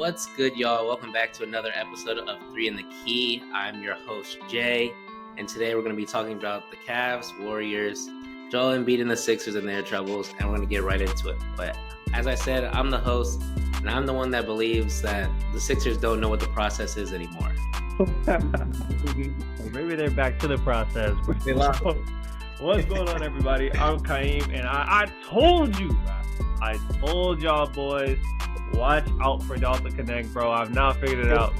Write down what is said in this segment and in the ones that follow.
What's good, y'all? Welcome back to another episode of 3 in the Key. I'm your host, Jay, and today we're going to be talking about the Cavs, Warriors, Joel Embiid and the Sixers and their troubles, and we're going to get right into it. But as I said, I'm the host, and I'm the one that believes that the Sixers don't know what the process is anymore. Maybe they're back to the process. What's going on, everybody? I'm Kaim, and I told you, I told y'all boys, watch out for Delta Connect, bro. I've now figured it out.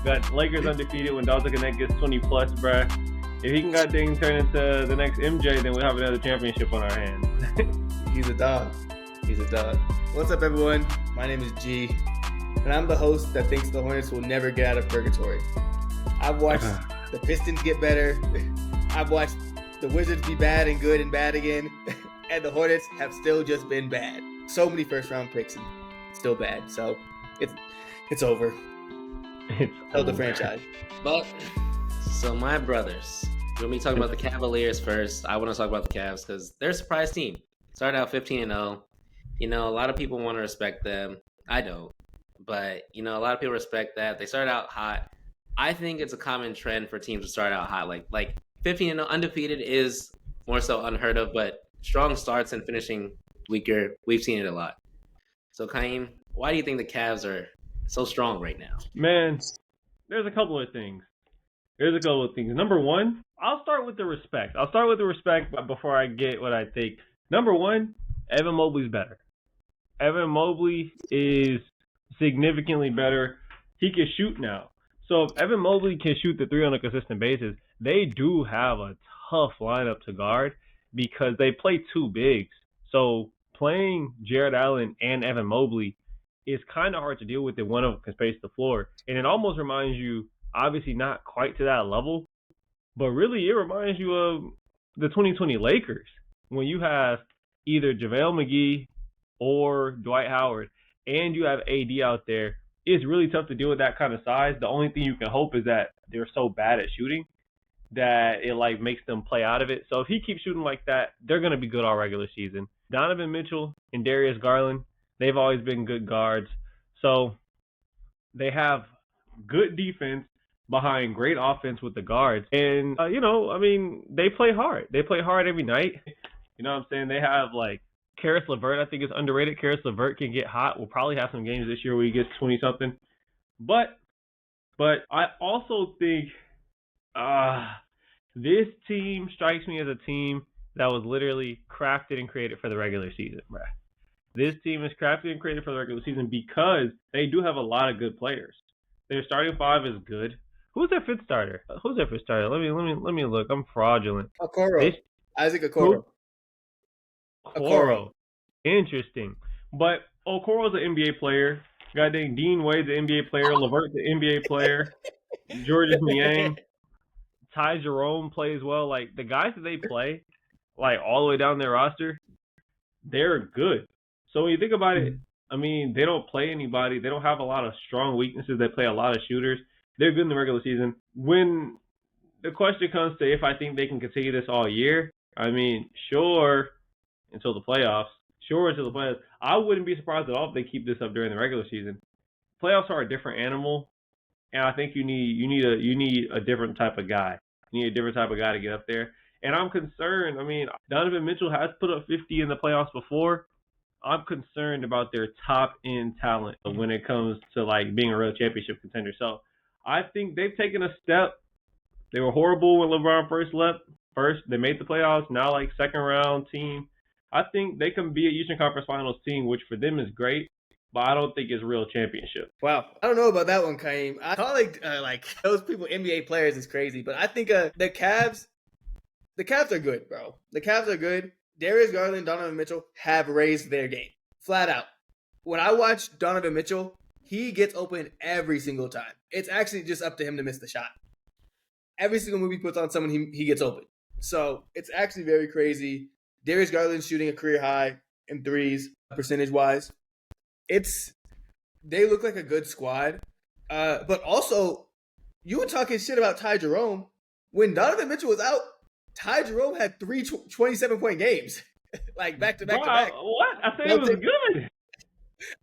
Got Lakers undefeated when Delta Connect gets 20 plus, bruh. If he can got things turn into the next MJ, then we'll have another championship on our hands. He's a dog. What's up, everyone? My name is G, and I'm the host that thinks the Hornets will never get out of purgatory. I've watched the Pistons get better. I've watched the Wizards be bad and good and bad again. And the Hornets have still just been bad. So many first-round picks and still bad. So it's over. Tell the franchise. But, so my brothers, we're going to be talking about the Cavaliers first. I want to talk about the Cavs because they're a surprise team. Started out 15-0. You know, a lot of people want to respect them. I don't. But, you know, a lot of people respect that. They started out hot. I think it's a common trend for teams to start out hot. Like 15-0 undefeated is more so unheard of, but strong starts and finishing weaker, we've seen it a lot. So, Kaim, why do you think the Cavs are so strong right now? Man, there's a couple of things. Number one, I'll start with the respect. But before I get what I think. Number one, Evan Mobley's better. Evan Mobley is significantly better. He can shoot now. So if Evan Mobley can shoot the three on a consistent basis, they do have a tough lineup to guard because they play two bigs. So playing Jared Allen and Evan Mobley is kind of hard to deal with if one of them can space the floor. And it almost reminds you, obviously not quite to that level, but really it reminds you of the 2020 Lakers when you have either JaVale McGee or Dwight Howard and you have AD out there. It's really tough to deal with that kind of size. The only thing you can hope is that they're so bad at shooting that it like makes them play out of it. So if he keeps shooting like that, they're going to be good all regular season. Donovan Mitchell and Darius Garland, they've always been good guards. So they have good defense behind great offense with the guards. And, they play hard. They play hard every night. You know what I'm saying? They have like Karis LeVert, I think, is underrated. Karis LeVert can get hot. We'll probably have some games this year where he gets 20-something. But I also think this team strikes me as a team that was literally crafted and created for the regular season, bruh. This team is crafted and created for the regular season because they do have a lot of good players. Their starting five is good. Who's their fifth starter? Let me look. I'm fraudulent. Isaac Okoro. Okoro. Interesting. But Okoro's an NBA player. Goddamn Dean Wade's an NBA player. LeVert's an NBA player. Georges Niang. Ty Jerome plays well. Like, the guys that they play, like, all the way down their roster, they're good. So when you think about it, I mean, they don't play anybody. They don't have a lot of strong weaknesses. They play a lot of shooters. They're good in the regular season. When the question comes to if I think they can continue this all year, I mean, sure, until the playoffs. I wouldn't be surprised at all if they keep this up during the regular season. Playoffs are a different animal, and I think you need a different type of guy. You need a different type of guy to get up there. And I'm concerned. I mean, Donovan Mitchell has put up 50 in the playoffs before. I'm concerned about their top-end talent when it comes to, like, being a real championship contender. So I think they've taken a step. They were horrible when LeBron first left. They made the playoffs. Now, like, second-round team. I think they can be an Eastern Conference Finals team, which for them is great, but I don't think it's real championship. Wow. I don't know about that one, Kaim. I call like those people NBA players is crazy, but I think the Cavs are good, bro. The Cavs are good. Darius Garland, Donovan Mitchell have raised their game. Flat out. When I watch Donovan Mitchell, he gets open every single time. It's actually just up to him to miss the shot. Every single move he puts on someone, he gets open. So it's actually very crazy. Darius Garland shooting a career high in threes, percentage-wise. They look like a good squad. But also, you were talking shit about Ty Jerome. When Donovan Mitchell was out, Ty Jerome had 3 27-point games. Like, back to back to back. What? I said it was good.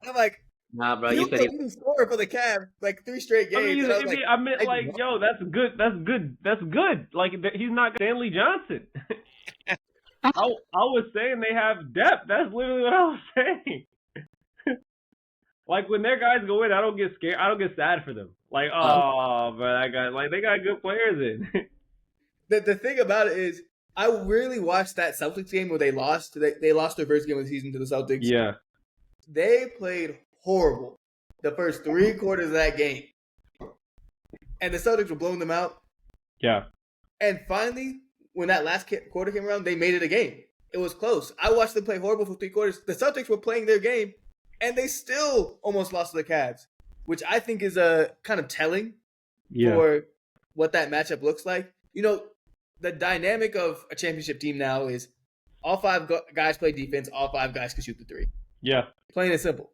I'm like, Nah, bro, He you was could the even. leading scorer for the Cavs like 3 straight games, and I was like, I meant I like, do yo, that's good. That's good. That's good. Like he's not Stanley Johnson. I was saying they have depth. That's literally what I was saying. Like when their guys go in, I don't get scared. I don't get sad for them. Like, oh, but I got like they got good players in. the thing about it is, I really watched that Celtics game where they lost. They lost their first game of the season to the Celtics. Yeah. They played horrible the first 3 quarters of that game, and the Celtics were blowing them out. Yeah. And finally, when that last quarter came around, they made it a game. It was close. I watched them play horrible for 3 quarters. The Celtics were playing their game, and they still almost lost to the Cavs, which I think is a kind of telling for what that matchup looks like. You know, the dynamic of a championship team now is all 5 guys play defense, all 5 guys can shoot the 3. Yeah. Plain and simple.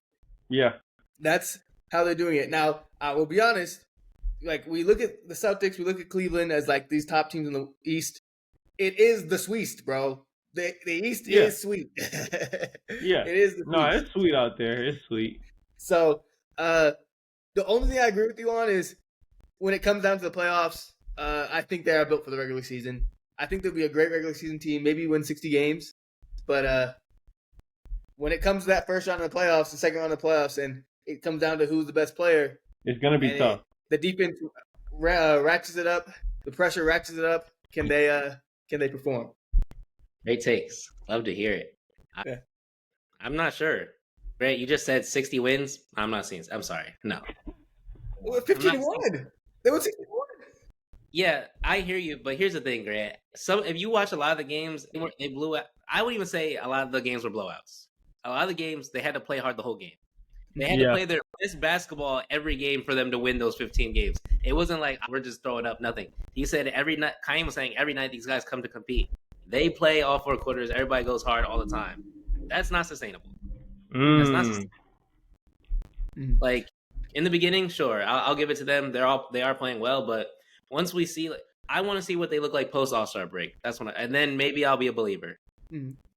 Yeah. That's how they're doing it. Now, I will be honest, like we look at the Celtics, we look at Cleveland as like these top teams in the East. It is the Sweest, bro. The East is sweet. Yeah. It is the No, Sweest. it's sweet out there. It's sweet. So, the only thing I agree with you on is when it comes down to the playoffs, I think they are built for the regular season. I think they'll be a great regular season team, maybe win 60 games. But when it comes to that first round of the playoffs, the second round of the playoffs, and it comes down to who's the best player, It's gonna be tough. the defense ratchets it up. The pressure ratchets it up. Can they perform? Great takes. Love to hear it. Yeah. I'm not sure. Right, you just said 60 wins. I'm not seeing. I'm sorry. No. Well, 15-1. They won 61. Yeah, I hear you, but here's the thing, Grant. If you watch a lot of the games, they blew out. I would even say a lot of the games were blowouts. A lot of the games they had to play hard the whole game. They had to play their best basketball every game for them to win those 15 games. It wasn't like we're just throwing up nothing. He said every night. Kaim was saying every night these guys come to compete. They play all 4 quarters. Everybody goes hard all the time. That's not sustainable. That's not sustainable. Like in the beginning, sure, I'll give it to them. They are playing well, but once we see, I want to see what they look like post All-Star break. That's when, and then maybe I'll be a believer.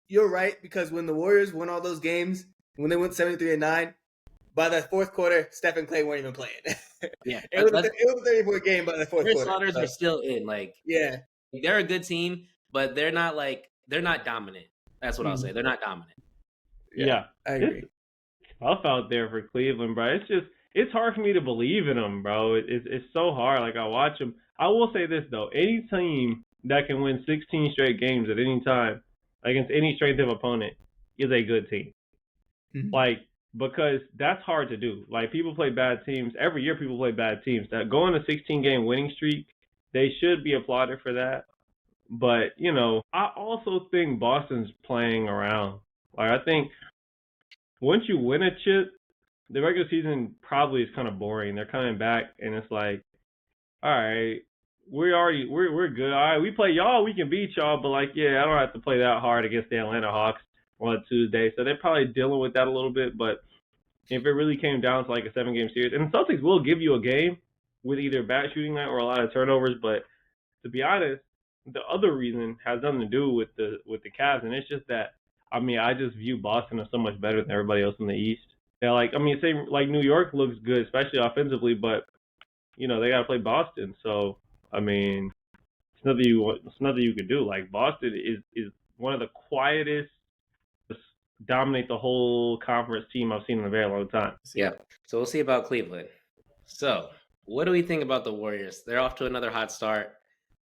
You're right, because when the Warriors won all those games, when they went 73-9, by the fourth quarter, Steph and Clay weren't even playing. Yeah, it was a 30-point game by the fourth quarter. Slaughters are still in. Like, yeah, they're a good team, but they're not dominant. That's what I'll say. They're not dominant. Yeah, I agree. Tough out there for Cleveland, bro. It's hard for me to believe in them, bro. It's so hard. Like I watch them. I will say this though: any team that can win 16 straight games at any time against any strength of opponent is a good team. Like, because that's hard to do. Like, people play bad teams every year. People play bad teams that go on a 16-game winning streak. They should be applauded for that. But you know, I also think Boston's playing around. Like, I think once you win a chip, the regular season probably is kind of boring. They're coming back, and it's like, all right, we're good. All right, we play y'all, we can beat y'all, but like, yeah, I don't have to play that hard against the Atlanta Hawks on a Tuesday. So they're probably dealing with that a little bit. But if it really came down to like a 7-game series, and the Celtics will give you a game with either bad shooting night or a lot of turnovers, but to be honest, the other reason has nothing to do with the Cavs, and it's just that, I mean, I just view Boston as so much better than everybody else in the East. Yeah, like, I mean, same like New York looks good, especially offensively, but you know they got to play Boston. So I mean, it's nothing you could do. Like, Boston is one of the quietest, dominate the whole conference team I've seen in a very long time. Yeah. So we'll see about Cleveland. So what do we think about the Warriors? They're off to another hot start.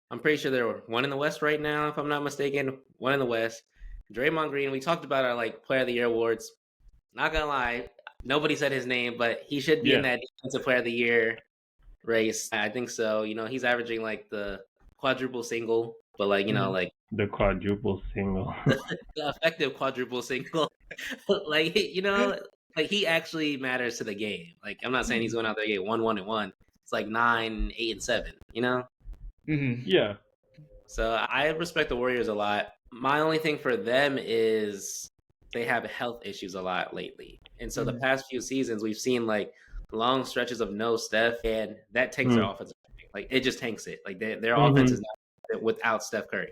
I'm pretty sure they're 1 in the West right now, if I'm not mistaken. 1 in the West. Draymond Green, we talked about our like Player of the Year awards. Not gonna lie, nobody said his name, but he should be in that Defensive Player of the Year race. I think so. You know, he's averaging like the quadruple single, but like, you know, like the quadruple single, the effective quadruple single. Like, you know, like he actually matters to the game. Like, I'm not saying he's going out there getting 1-1-1. It's like 9, 8, and 7. You know? Yeah. So I respect the Warriors a lot. My only thing for them is they have health issues a lot lately. And so the past few seasons, we've seen like long stretches of no Steph, and that tanks their offense. Like, it just tanks it. Like, their offense is not without Steph Curry.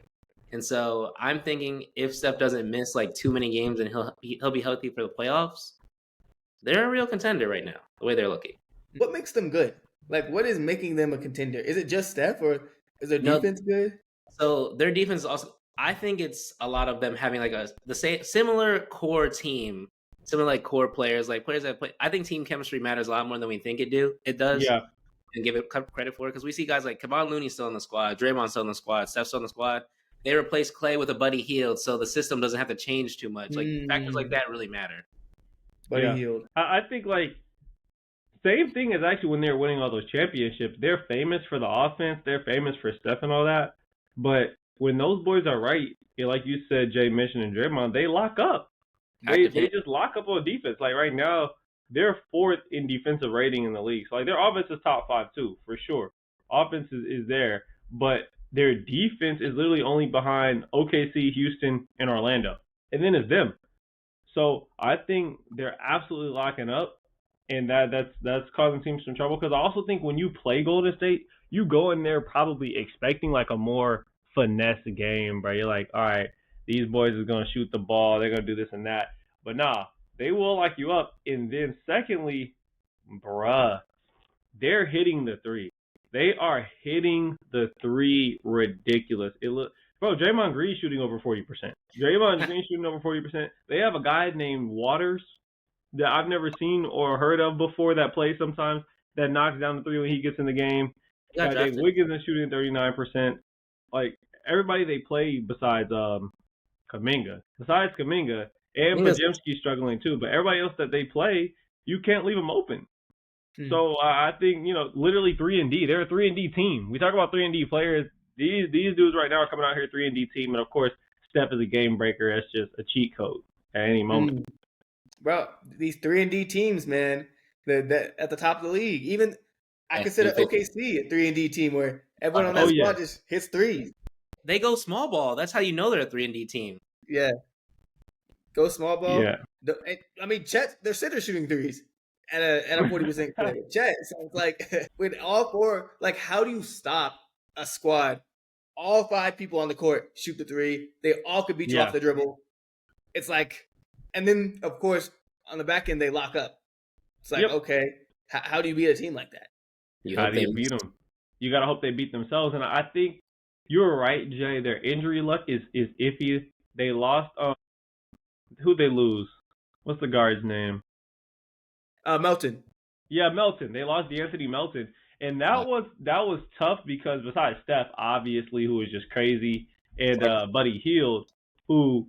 And so I'm thinking if Steph doesn't miss like too many games and he'll be healthy for the playoffs, They're a real contender right now, the way they're looking. What makes them good? Like, what is making them a contender? Is it just Steph, or is their No, defense good? so their defense is also. I think it's a lot of them having like the same similar core team, similar like core players, like players that play. I think team chemistry matters a lot more than we think it does. Yeah. And give it credit for it because we see guys like Kevon Looney still in the squad, Draymond still in the squad, Steph's still in the squad. They replaced Clay with a Buddy Hield, so the system doesn't have to change too much. Like factors like that really matter. Buddy Hield. I think like same thing as actually when they're winning all those championships. They're famous for the offense. They're famous for Steph and all that. But when those boys are right, like you said, Jay mentioned and Draymond, they lock up. They just lock up on defense. Like right now, they're fourth in defensive rating in the league. So like their offense is top 5 too, for sure. Offense is there, but their defense is literally only behind OKC, Houston, and Orlando. And then it's them. So I think they're absolutely locking up, and that's causing teams some trouble. Because I also think when you play Golden State, you go in there probably expecting like a more finesse game, bro. You're like, all right, these boys are gonna shoot the ball, they're gonna do this and that. But nah, they will lock you up. And then secondly, bruh, they're hitting the three. They are hitting the three ridiculous. Bro, Draymond Green shooting over 40%. Draymond Green shooting over 40%. They have a guy named Waters that I've never seen or heard of before that plays sometimes that knocks down the three when he gets in the game. Wiggins is shooting 39%. Like everybody they play besides Kuminga. And Podziemski's struggling too, but everybody else that they play, you can't leave them open. So I think, literally 3-and-D. They're a 3-and-D team. We talk about 3-and-D players. These dudes right now are coming out here 3-and-D team, and of course, Steph is a game breaker. That's just a cheat code at any moment. Bro, these 3-and-D teams, man, that at the top of the league. Even I consider OKC a 3-and-D team where everyone on that squad just hits threes. They go small ball. That's how you know they're a 3-and-D team. Yeah. Go small ball. Yeah. I mean, Chet, they're center shooting threes at a 40% clip. Chet sounds like with all four, like how do you stop a squad? All 5 people on the court shoot the three. They all could beat you off the dribble. It's like, and then of course on the back end they lock up. It's like, okay, how do you beat a team like that? How do you beat them? You gotta hope they beat themselves. And I think you're right, Jay. Their injury luck is iffy. They lost. Who'd they lose? What's the guard's name? Melton. Yeah, Melton. They lost D'Anthony Melton, and that was tough because besides Steph, obviously, who was just crazy, and Buddy Hield, who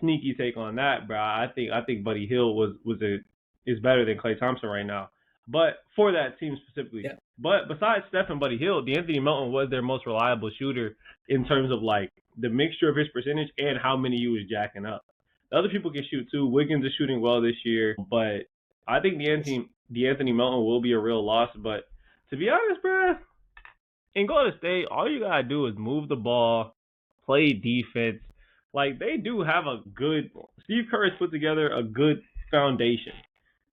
sneaky take on that, bro. I think Buddy Hield is better than Klay Thompson right now, but for that team specifically. Yeah. But besides Steph and Buddy Hield, D'Anthony Melton was their most reliable shooter in terms of like the mixture of his percentage and how many he was jacking up. The other people can shoot too. Wiggins is shooting well this year, but I think D'Anthony Melton will be a real loss. But to be honest, bro, in Golden State, all you gotta do is move the ball, play defense. Like they do have Steve Kerr has put together a good foundation.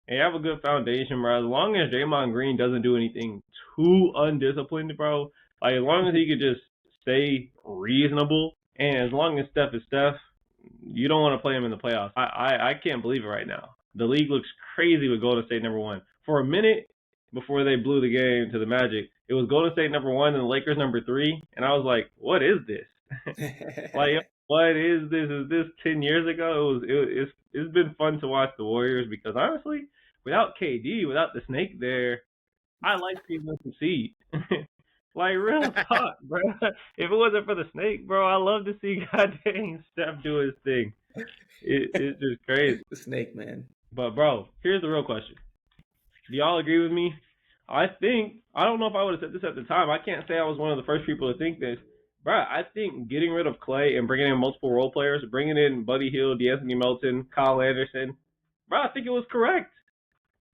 They have a good foundation, bro. As long as Draymond Green doesn't do anything too undisciplined, bro, like as long as he could just stay reasonable, and as long as Steph is Steph, you don't want to play him in the playoffs. I can't believe it right now. The league looks crazy with Golden State number 1. For a minute before they blew the game to the Magic, it was Golden State number 1 and the Lakers number 3, and I was like, what is this? Like, what is this? Is this 10 years ago? It's been fun to watch the Warriors because honestly, without KD, without the snake there, I like seeing them succeed. Like, real talk, bro. If it wasn't for the snake, bro, I love to see goddamn Steph do his thing. It's just crazy. The snake, man. But, bro, here's the real question. Do y'all agree with me? I don't know if I would have said this at the time. I can't say I was one of the first people to think this. Bro, I think getting rid of Clay and bringing in multiple role players, bringing in Buddy Hield, D'Anthony Melton, Kyle Anderson, bro, I think it was correct.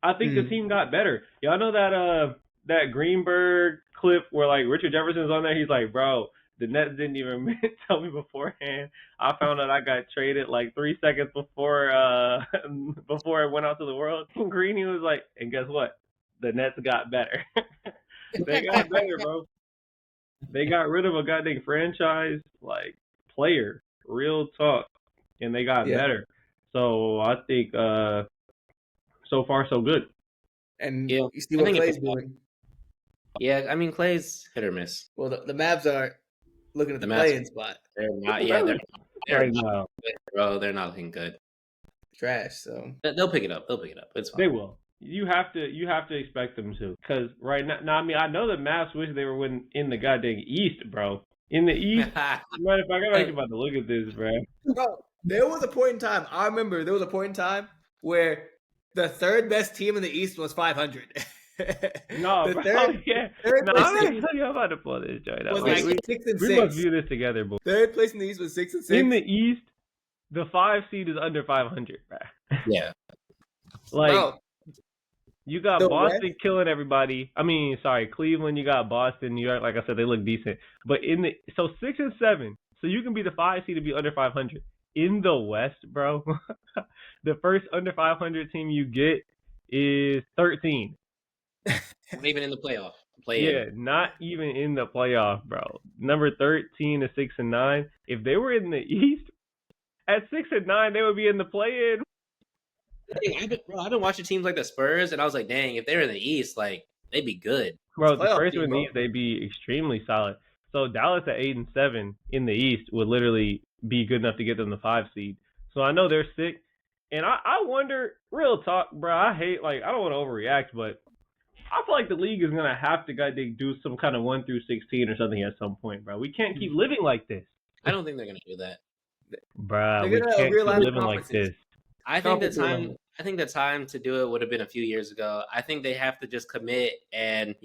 I think the team got better. Y'all know that Greenberg clip where like Richard Jefferson's on there? He's like, bro, the Nets didn't even tell me beforehand. I found out I got traded like 3 seconds before it went out to the world. Greeny was like, and guess what? The Nets got better. They got better, bro. They got rid of a goddamn franchise like player, real talk, and they got better. So I think so far so good. And Yeah, you see I what think it Clay's picks up. doing. Yeah, I mean Clay's hit or miss. Well, the Mavs are looking at the The Mavs- play-in spot. They're not. Yeah, they're Right not now. good, bro. They're not looking good. Trash. So They'll pick it up. They'll pick it up. It's fine. They will. You have to expect them to, because right now, I mean, I know the Mavs wish they were in the goddamn East, bro. In the East, matter of fact, I'm actually about to look at this, bro. bro, there was a point in time. I remember there was a point in time where the third best team in the East was 500. No, the bro. third, Yeah. third No, place I'm about to pull this joint up. was Wait, like 6 and we 6. must view this together, boy. Third place in the East was 6 and 6. In the East, the 5 seed is under 500, bro. Yeah. Like, Bro, you got the Boston West- killing everybody. I mean, sorry, Cleveland. You got Boston, New York. Like I said, they look decent. But so 6 and 7. So you can be the 5 seed to be under 500 in the West, bro. The first under 500 team you get is 13. Not even in the playoff. Yeah, not even in the playoff, bro. Number 13 is 6 and 9. If they were in the East at 6 and 9, they would be in the play-in. I've been watching teams like the Spurs, and I was like, dang, if they were in the East, like they'd be good. Bro, the playoff first team, one bro. these they'd be extremely solid. So Dallas at 8 and 7 in the East would literally be good enough to get them the 5 seed. So I know they're sick, and I wonder, real talk, bro. I hate, like, I don't want to overreact, but I feel like the league is gonna have to do some kind of 1 through 16 or something at some point, bro. We can't keep living like this, I don't think they're gonna do that. bro. They're We gonna can't keep realign the living like conferences. this. I think the Conference time. I think the time to do it would have been a few years ago. I think they have to just commit and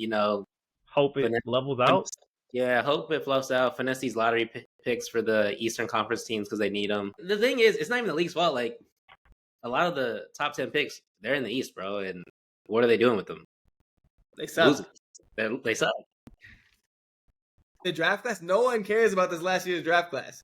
Hope it Finesse- levels out. Yeah, hope it fluffs out. Finesse these lottery picks for the Eastern Conference teams because they need them. The thing is, it's not even the league's fault. Like a lot of the top 10 picks, they're in the East, bro. And what are they doing with them? They suck. They suck. The draft class, no one cares about this last year's draft class.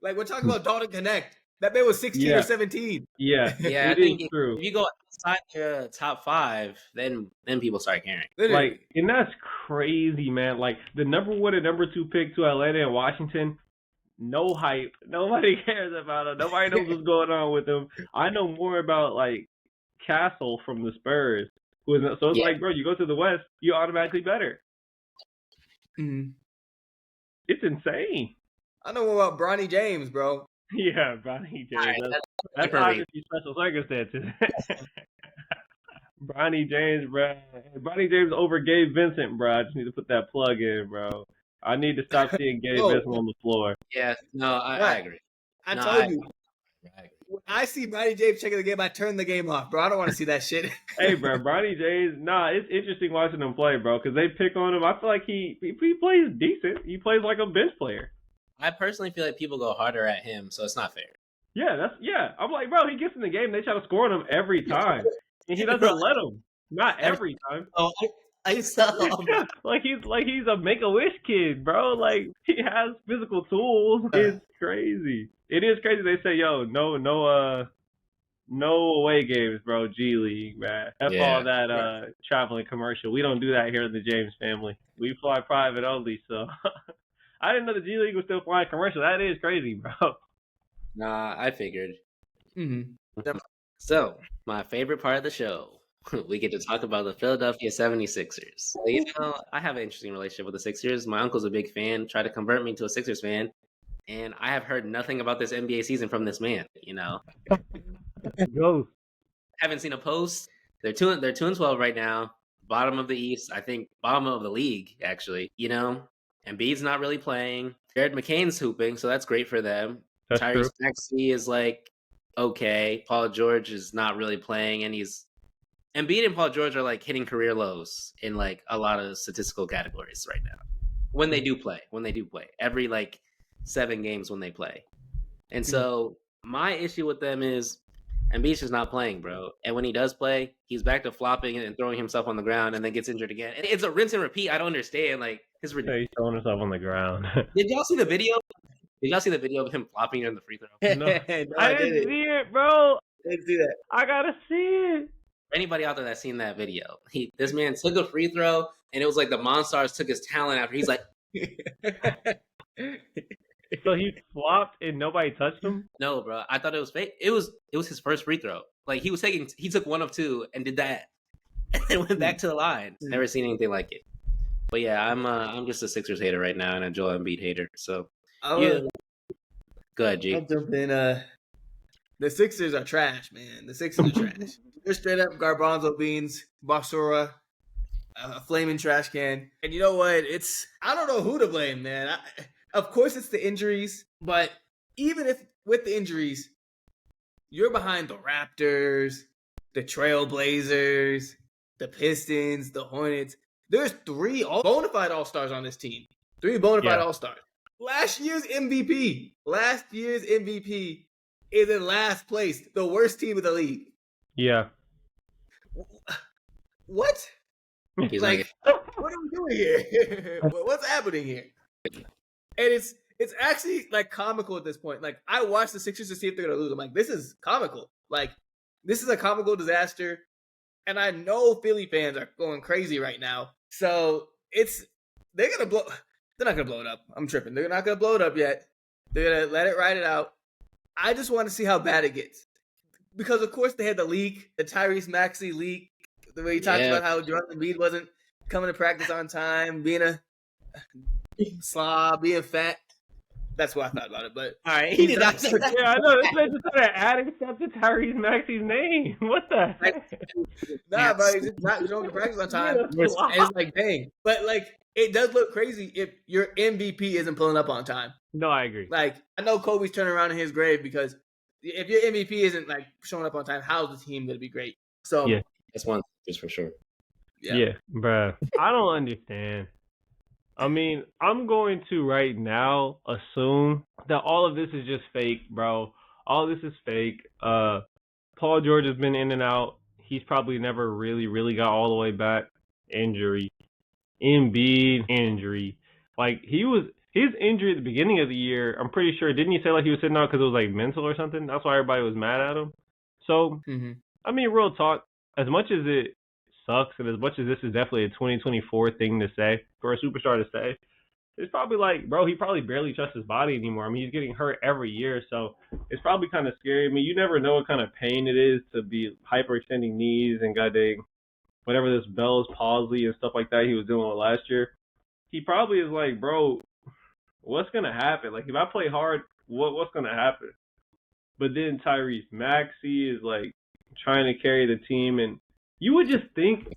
Like, we're talking about Dalton Connect. That man was 16 Yeah. or 17. Yeah, Yeah, I it think is true. if you go outside your top 5, then people start caring. Literally. Like, and that's crazy, man. Like, the number 1 and number 2 pick to Atlanta and Washington, no hype. Nobody cares about him. Nobody knows what's going on with him. I know more about, like, Castle from the Spurs. So it's Yeah. like, bro, you go to the West, you're automatically better. Mhm. It's insane. I know more about Bronny James, bro. Yeah, Bronny James. Alright, That's perfect. obviously special circumstances. Bronny James, bro. Bronny James over Gabe Vincent, bro. I just need to put that plug in, bro. I need to stop seeing Gabe No. Vincent on the floor. Yeah, no, I Right. agree. I No, told you. I agree. When I see Bronny James checking the game, I turn the game off, bro. I don't want to see that shit. Hey, bro, Bronny James, it's interesting watching him play, bro, because they pick on him. I feel like he plays decent. He plays like a bench player. I personally feel like people go harder at him, so it's not fair. Yeah. I'm like, bro, he gets in the game, they try to score on him every time, and he doesn't Bro. let him. Not every time. Oh, I saw. like he's a Make-A-Wish kid, bro. Like, he has physical tools. It's crazy. It is crazy. They say, yo, no away games, bro. G League, man. F Yeah. all that traveling commercial. We don't do that here in the James family. We fly private only. So I didn't know the G League was still flying commercial. That is crazy, bro. Nah, I figured. Mhm. So, my favorite part of the show, we get to talk about the Philadelphia 76ers. So, I have an interesting relationship with the Sixers. My uncle's a big fan, tried to convert me to a Sixers fan, and I have heard nothing about this NBA season from this man, Go. Haven't seen a post. They're 2-12 right now, bottom of the East, I think bottom of the league, actually, Embiid's not really playing. Jared McCain's hooping, so that's great for them. That's true. Tyrese Maxey is like okay. Paul George is not really playing, and Embiid and Paul George are like hitting career lows in like a lot of statistical categories right now. When they do play, every like 7 games when they play, and so my issue with them is Embiid's just not playing, bro. And when he does play, he's back to flopping and throwing himself on the ground, and then gets injured again. And it's a rinse and repeat. I don't understand. Like his. Yeah, he's throwing himself on the ground. Did y'all see the video? Did y'all see the video of him flopping during the free throw? No. No, I didn't see it, bro. Didn't see that. I gotta see it. For anybody out there that's seen that video, this man took a free throw, and it was like the Monstars took his talent after. He's like, So he flopped and nobody touched him? no, bro. I thought it was fake. It was his first free throw. Like he took one of two and did that, and then went back to the line. Never seen anything like it. But yeah, I'm just a Sixers hater right now and a Joel Embiid hater. So yeah, go ahead, G. I'll jump in. The Sixers are trash, man. The Sixers are trash. They're straight up garbanzo beans, basura, a flaming trash can. And you know what? I don't know who to blame, man. Of course, it's the injuries, but even if with the injuries, you're behind the Raptors, the Trailblazers, the Pistons, the Hornets. There's 3 bona fide all-stars on this team. 3 bona fide all-stars. Last year's MVP is in last place, the worst team in the league. Yeah. What? He's Like, what are we doing here? What's happening here? And it's actually like comical at this point. Like, I watched the Sixers to see if they're gonna lose. I'm like, this is comical. Like, this is a comical disaster. And I know Philly fans are going crazy right now. So they're not gonna blow it up. I'm tripping. They're not gonna blow it up yet. They're gonna let it ride it out. I just want to see how bad it gets. Because of course they had the leak, the Tyrese Maxey leak, the way he talked about how Joel Embiid wasn't coming to practice on time, being a slob, being fat. That's what I thought about it. But all right, he did not say that. Yeah, I know. This man just started adding stuff to Tyrese Maxey's name. What the heck? Nah, but he's just not showing to practice on time. And it's like, dang. But like, it does look crazy if your MVP isn't pulling up on time. No, I agree. Like, I know Kobe's turning around in his grave because if your MVP isn't like showing up on time, how's the team gonna be great? So yeah, that's one just for sure. Yeah, bruh. I don't understand. I mean, I'm going to right now assume that all of this is just fake, bro. All this is fake. Paul George has been in and out. He's probably never really got all the way back. Injury. Embiid, injury. Like, his injury at the beginning of the year, I'm pretty sure, didn't you say like he was sitting out because it was like mental or something? That's why everybody was mad at him. So, I mean, real talk, as much as it sucks and as much as this is definitely a 2024 thing to say, for a superstar to say, it's probably like, bro, he probably barely trusts his body anymore. I mean, he's getting hurt every year, so it's probably kind of scary. I mean, you never know what kind of pain it is to be hyperextending knees and goddamn whatever this Bell's palsy and stuff like that he was dealing with last year. He probably is like, bro, what's going to happen? Like, if I play hard, what's going to happen? But then Tyrese Maxey is like trying to carry the team, and you would just think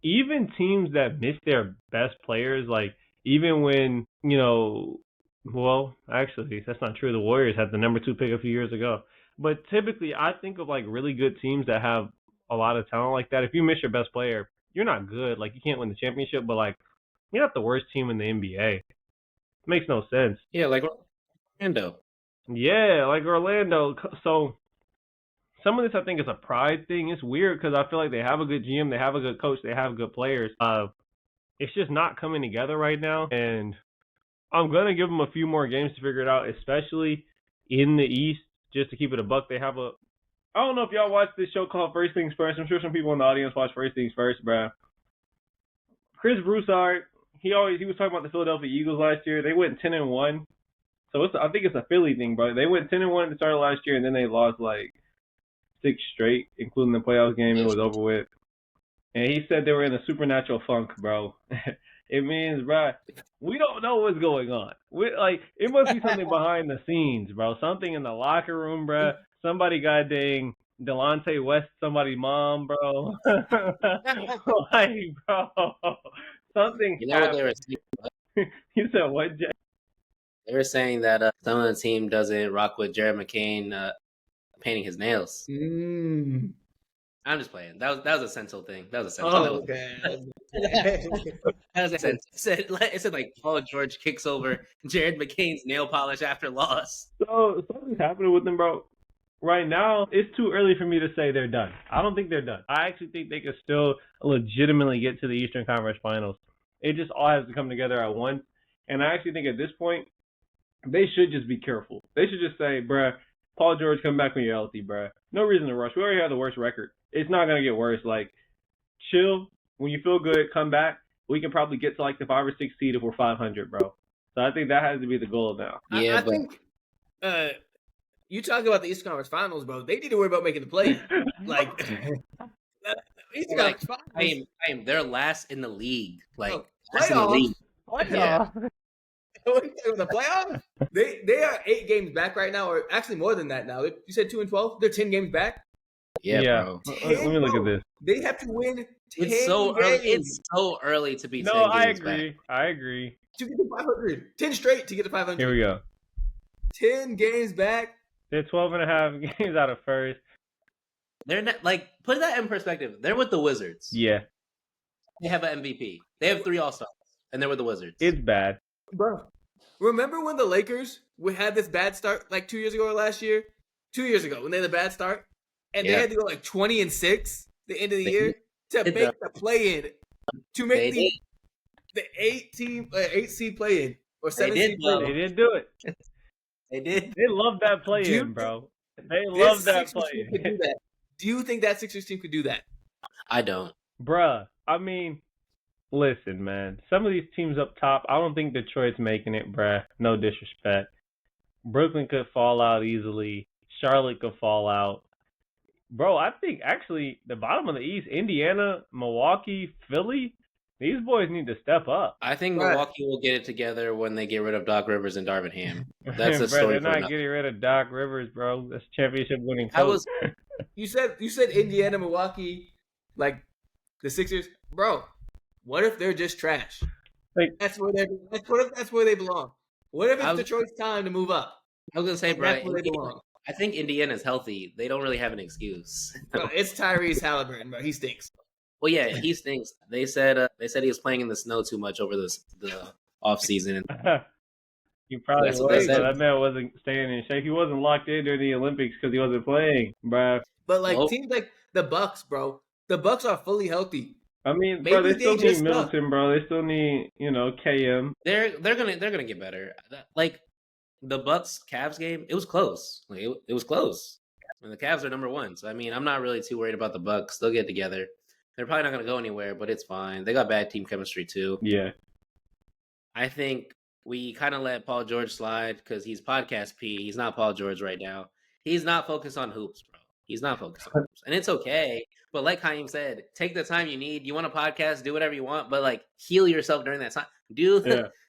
even teams that miss their best players, like even when, you know, well, actually, that's not true. The Warriors had the number 2 pick a few years ago. But typically, I think of like really good teams that have a lot of talent like that. If you miss your best player, you're not good. Like, you can't win the championship, but like, you're not the worst team in the NBA. It makes no sense. Yeah, like Orlando. Yeah, like Orlando. So some of this, I think, is a pride thing. It's weird because I feel like they have a good GM, they have a good coach, they have good players. It's just not coming together right now, and I'm gonna give them a few more games to figure it out, especially in the East. Just to keep it a buck, they have I don't know if y'all watch this show called First Things First. I'm sure some people in the audience watch First Things First, bruh. Chris Broussard, he was talking about the Philadelphia Eagles last year. They went 10-1. So I think it's a Philly thing, bro. They went 10-1 at the start of last year, and then they lost like 6 straight, including the playoffs game. It was over with. And he said they were in a supernatural funk, bro. It means, bro, we don't know what's going on. It must be something behind the scenes, bro. Something in the locker room, bro. Somebody got dang Delonte West, somebody's mom, bro. Like, bro, something. You know what they were saying? You said what, Jay? They were saying that some of the team doesn't rock with Jared McCain painting his nails. I'm just playing. That was a Sentinel thing. That was a Sentinel. Oh, okay. It said like Paul George kicks over Jared McCain's nail polish after loss. So something's happening with them, bro. Right now, it's too early for me to say they're done. I don't think they're done. I actually think they could still legitimately get to the Eastern Conference Finals. It just all has to come together at once. And I actually think at this point, they should just be careful. They should just say, bruh, Paul George, come back when you're healthy, bruh. No reason to rush. We already have the worst record. It's not going to get worse. Like, chill. When you feel good, come back. We can probably get to like the 5 or 6 seed if we're 500, bro. So I think that has to be the goal now. I think You talk about the Eastern Conference Finals, bro. They need to worry about making the play. Like Eastern Like, Conference Finals. they're last in the league. Like, Bro, last in the league. playoffs. The playoffs. They are 8 games back right now, or actually more than that now. You said 2-12. They're 10 games back. Yeah, bro. Let me look at this. They have to win 10 It's so games early. It's so early to be 10 No, games I agree. back. I agree. to get to 500. 10 straight to get to 500. Here we go. 10 games back. They're 12 and a half games out of first. They're not, like, put that in perspective. They're with the Wizards. Yeah, They have an MVP. They have 3 All-Stars, and they're with the Wizards. it's bad. Bro, remember when the Lakers had this bad start like 2 years ago or last year? 2 years ago when they had a bad start, and they had to go like 20-6 the end of the year to make the play-in, to make the 8 seed play-in or 7 seed play-in. They didn't do it. They did. They love that play-in, bro. They love that play-in. Do you think that Sixers team could do that? I don't. Bruh, I mean, listen, man. Some of these teams up top, I don't think Detroit's making it, bruh. No disrespect. Brooklyn could fall out easily. Charlotte could fall out. Bro, I think actually the bottom of the East, Indiana, Milwaukee, Philly, these boys need to step up. I think Milwaukee will get it together when they get rid of Doc Rivers and Darvin Ham. That's a story. They're not getting rid of Doc Rivers, bro. That's championship winning coach. You said Indiana, Milwaukee, like the Sixers, bro. What if they're just trash? Like, that's where they belong. What if it's Detroit's time to move up? I was gonna say, bro. That's where they belong. I think Indiana's healthy. They don't really have an excuse. Bro, it's Tyrese Halliburton, bro. He stinks. Well, yeah, he stinks. They said he was playing in the snow too much over the off season. He probably was, but that man wasn't staying in shape. He wasn't locked in during the Olympics because he wasn't playing, bro. But like teams like the Bucks, bro, the Bucks are fully healthy. I mean, bro, they still need Middleton, bro. They still need, KM. They're gonna get better. Like the Bucks Cavs game, it was close. Like it was close. And the Cavs are number 1, so I mean, I'm not really too worried about the Bucks. They'll get together. They're probably not gonna go anywhere, but it's fine. They got bad team chemistry too. Yeah. I think we kind of let Paul George slide because he's podcast P. He's not Paul George right now. He's not focused on hoops, bro. He's not focused on hoops. And it's okay. But like Chaim said, take the time you need. You want a podcast, do whatever you want, but like heal yourself during that time.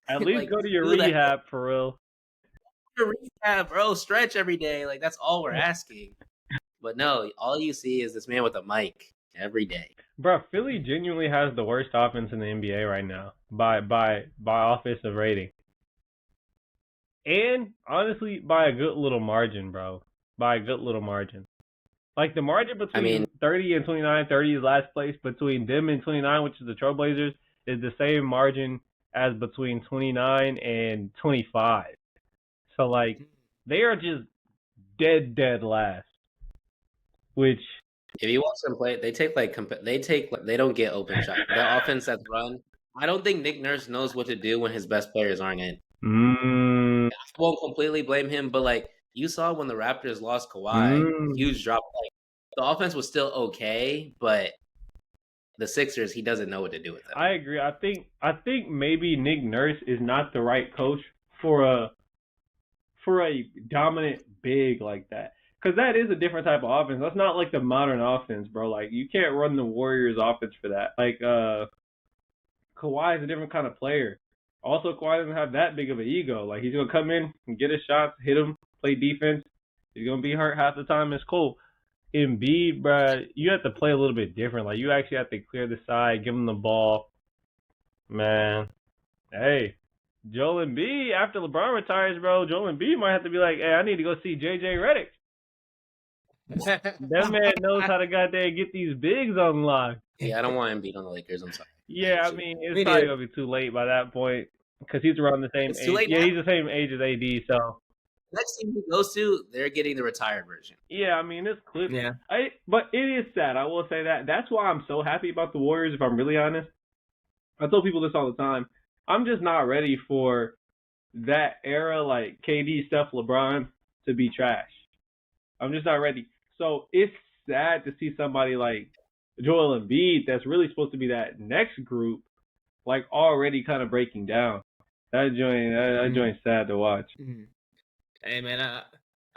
At least go to your rehab for real. Your rehab, bro. Stretch every day. Like that's all we're asking. But no, all you see is this man with a mic every day. Bro, Philly genuinely has the worst offense in the NBA right now by offensive rating. And honestly, by a good little margin, bro. By a good little margin. Like the margin between 30 and 29, 30 is last place. Between them and 29, which is the Trailblazers, is the same margin as between 29 and 25. So like they are just dead last. Which if you watch them play, they don't get open shots. The offense that's run. I don't think Nick Nurse knows what to do when his best players aren't in. I won't completely blame him, but like you saw when the Raptors lost Kawhi, huge drop. Like the offense was still okay, but the Sixers, he doesn't know what to do with them. I agree. I think maybe Nick Nurse is not the right coach for a dominant big like that. Because that is a different type of offense. That's not like the modern offense, bro. Like, you can't run the Warriors offense for that. Like, Kawhi is a different kind of player. Also, Kawhi doesn't have that big of an ego. Like, he's going to come in and get his shots, hit him, play defense. He's going to be hurt half the time. It's cool. Embiid, bro, you have to play a little bit different. Like, you actually have to clear the side, give him the ball. Man, hey. Joel Embiid, after LeBron retires, bro, Joel Embiid might have to be like, hey, I need to go see J.J. Redick. That man knows how to goddamn get these bigs unlocked. Yeah, I don't want Embiid on the Lakers. I'm sorry. Yeah, I mean, it's probably going to be too late by that point because he's around the same age. Yeah, he's the same age as AD, so. Next team he goes to, they're getting the retired version. Yeah, I mean, it's clear. Yeah. But it is sad. I will say that. That's why I'm so happy about the Warriors, if I'm really honest. I tell people this all the time. I'm just not ready for that era, like KD, Steph, LeBron, to be trash. I'm just not ready. So it's sad to see somebody like Joel Embiid that's really supposed to be that next group, like already kind of breaking down. That joint's sad to watch. Hey man,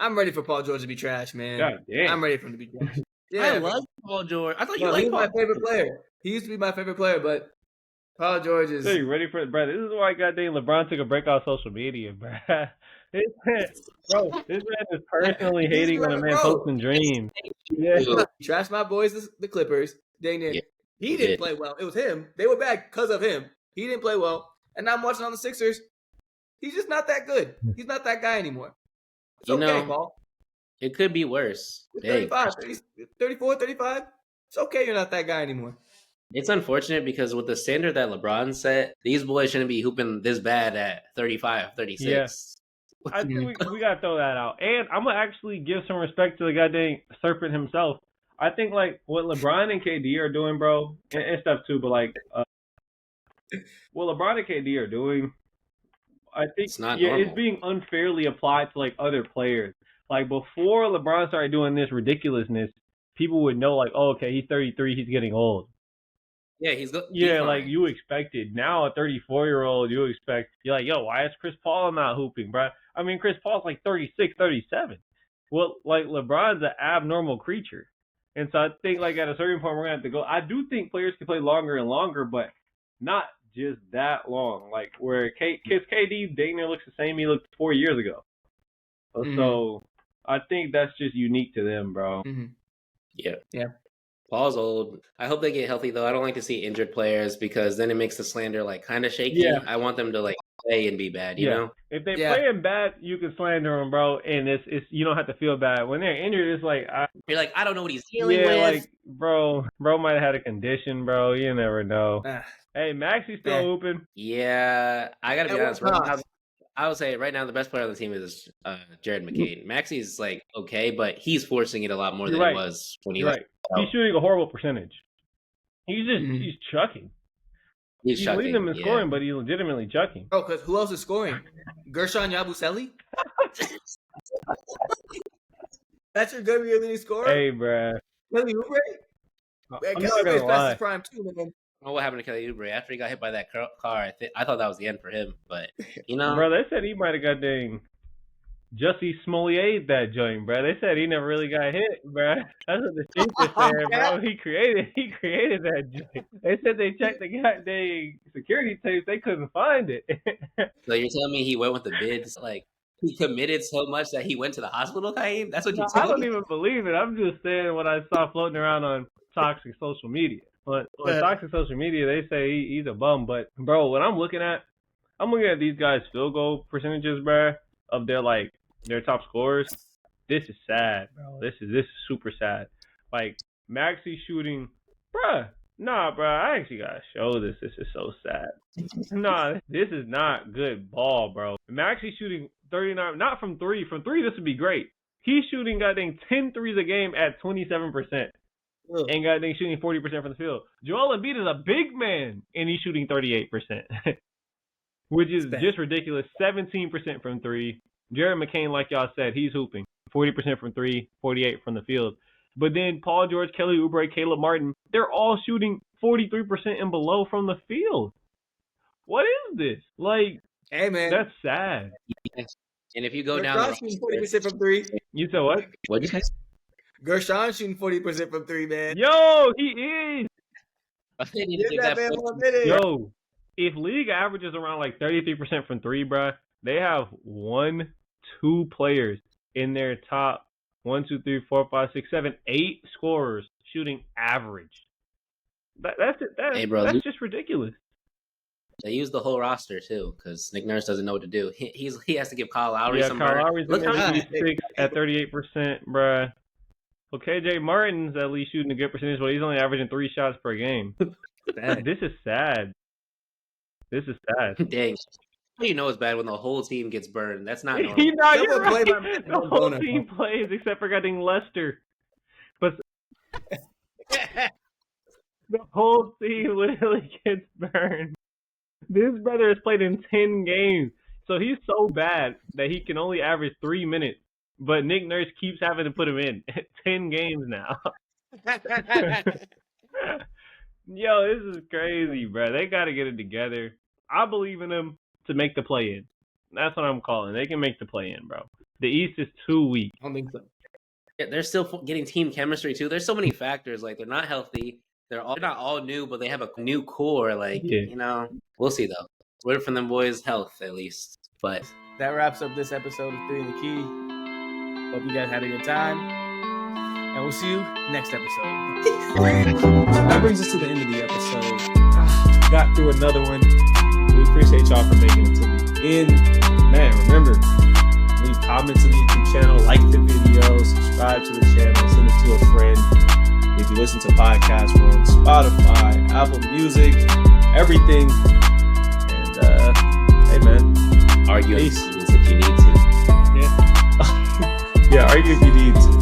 I'm ready for Paul George to be trash, man. God damn. I'm ready for him to be trash. I love Paul George. I thought you He's liked my Paul. favorite player. He used to be my favorite player, but Paul George is. So you ready for it, bro? This is why goddamn LeBron took a break off social media, bro. This man is personally hating on a man's hopes and dreams. Yeah. He trashed my boys, the Clippers. Dang it. Yeah, He didn't play well. It was him. They were bad because of him. He didn't play well. And now I'm watching on the Sixers. He's just not that good. He's not that guy anymore. It's okay, Paul. It could be worse. You're 35, 34, 35. It's okay you're not that guy anymore. It's unfortunate because with the standard that LeBron set, these boys shouldn't be hooping this bad at 35, 36. Yeah. I think we got to throw that out. And I'm going to actually give some respect to the goddamn Serpent himself. I think, like, what LeBron and KD are doing, bro, and stuff too, but, like, what LeBron and KD are doing, I think, it's not it's being unfairly applied to, like, other players. Like, before LeBron started doing this ridiculousness, people would know, like, oh, okay, he's 33, he's getting old. Yeah, like you expected. Now a 34-year-old, you're like, yo, why is Chris Paul not hooping, bro? I mean, Chris Paul's like 36, 37. Well, like LeBron's an abnormal creature. And so I think like at a certain point we're going to have to go. I do think players can play longer and longer, but not just that long. Like where KD dang near looks the same he looked 4 years ago. Mm-hmm. So I think that's just unique to them, bro. Mm-hmm. Yeah. Paul's old. I hope they get healthy though. I don't like to see injured players because then it makes the slander like kind of shaky. Yeah. I want them to like play and be bad, you know? If they playing bad, you can slander them, bro, and it's you don't have to feel bad. When they're injured, it's like you're like, I don't know what he's dealing with. Like bro might have had a condition, bro. You never know. Hey, Maxi's still hooping. Yeah, I gotta be honest. Right now, I would say right now the best player on the team is Jared McCain. Maxi's like okay, but he's forcing it a lot more than he was when he was. He's shooting a horrible percentage. He's just he's chucking. He's leading them in scoring, but he's legitimately chucking. Oh, because who else is scoring? Gershon Yabusele? That's your good leading scorer? Hey, bruh. Kelly Oubre? Kelly Oubre's past his prime too, man. I don't know what happened to Kelly Oubre after he got hit by that car. I thought that was the end for him, but you know, bro, they said he might have got dang Jussie Smollett that joint, bro. They said he never really got hit, bro. That's what the streets are saying, bro. He created that joint. They said they checked the goddamn security tapes, they couldn't find it. So you're telling me he went with the bids, like he committed so much that he went to the hospital, Kaim? That's what you tell me? I don't even believe it. I'm just saying what I saw floating around on toxic social media. But on toxic social media, they say he's a bum. But bro, what I'm looking at these guys' field goal percentages, bro, of their top scorers. This is sad, bro. This is super sad. Like Maxi shooting, bruh. Nah, bro. I actually gotta show this. This is so sad. Nah, this is not good ball, bro. Maxi shooting 39, not from three. From three, this would be great. He's shooting goddamn 10 threes a game at 27%. And goddamn shooting 40% from the field. Joel Embiid is a big man, and he's shooting 38%. Which is just ridiculous. 17% from three. Jared McCain, like y'all said, he's hooping. 40% from three, 48% from the field. But then Paul George, Kelly Oubre, Caleb Martin, they're all shooting 43% and below from the field. What is this? Like, hey, man. That's sad. And if you go down... shooting 40% from three. You said what? What'd you say? Gershon shooting 40% from three, man. Yo, he is. Yo, if league averages around like 33% from three, bruh, they have 2 players in their top 1, 2, 3, 4, 5, 6, 7, 8 scorers shooting average. That's it. That's just ridiculous. They use the whole roster too, because Nick Nurse doesn't know what to do. He has to give Kyle Lowry some Kyle burn. Lowry's at 38%, bruh. Well, KJ Martin's at least shooting a good percentage, but he's only averaging 3 shots per game. This is sad. Dang. You know it's bad when the whole team gets burned. That's not normal. You're right. The whole team plays except for getting Lester. But the whole team literally gets burned. This brother has played in 10 games. So he's so bad that he can only average 3 minutes. But Nick Nurse keeps having to put him in 10 games now. Yo, this is crazy, bro. They got to get it together. I believe in them to make the play-in. That's what I'm calling. They can make the play-in, bro. The East is too weak. I don't think so. Yeah, they're still getting team chemistry too. There's so many factors. Like they're not healthy. They're not all new, but they have a new core. Like we'll see though. Wait for them boys' health at least. But that wraps up this episode of 3 in the Key. Hope you guys had a good time, and we'll see you next episode. That brings us to the end of the episode. Got through another one. We appreciate y'all for making it to the end. Man, remember, leave comments on the YouTube channel, like the video, subscribe to the channel, send it to a friend. If you listen to podcasts, we're on Spotify, Apple Music, everything. And hey man, argue if you need to. Yeah, argue if you need to.